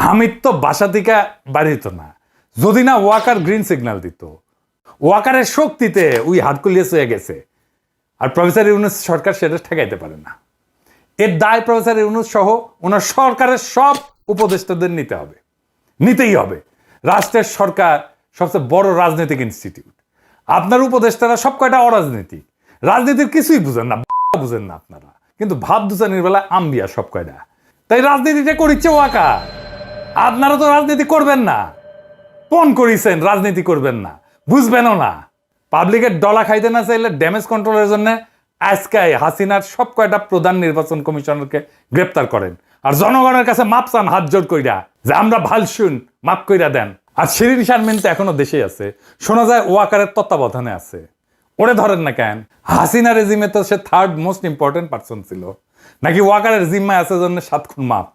হামিদ তো বাসা থেকে বাড়ি হতো না যদি না ওয়াকার গ্রিন সিগন্যাল দিত। ওয়াকারের শক্তিতে ওই হারকুলিয়াস হয়ে গেছে, আর প্রফেসর ইউনূস সরকার সেটা ঠেকাইতে পারে না। এর দায় প্রফেসর ইউনূস সহ ওনার সরকারের সব উপদেষ্টাদের নিতেই হবে। রাষ্ট্রের সরকার সবচেয়ে বড় রাজনৈতিক ইনস্টিটিউট। আপনার উপদেষ্টারা সব কয়টা অরাজনীতিক, রাজনীতির কিছুই বুঝেন না, বুঝেন না আপনারা, কিন্তু ভাব দুচানির বেলায় আম্বিয়া সব কয়টা। তাই রাজনীতিটা করিচ্ছে ওয়াকার। আপনারা তো রাজনীতি করবেন না, পণ করিছেন রাজনীতি করবেন না, বুঝবেনও না। পাবলিকের ডলা খাইতে না চাইলে ড্যামেজ কন্ট্রোলের জন্য আজকে হাসিনার সব কয়টা প্রধান নির্বাচন কমিশনারকে গ্রেপ্তার করেন, আর জনগণের কাছে মাপ চান হাত জোর কইরা যে আমরা ভাল শুন, মাপ কইরা দেন। আর শিরিন শারমিন তো এখনো দেশে আছে, শোনা যায় ওয়াকারের তত্ত্বাবধানে আছে। ওরে ধরেন না কেন? হাসিনা রেজিমে তো সে থার্ড মোস্ট ইম্পর্টেন্ট পার্সন ছিল, নাকি ওয়াকারের জিম্মায় আছে জন্য 7 খুন মাপ?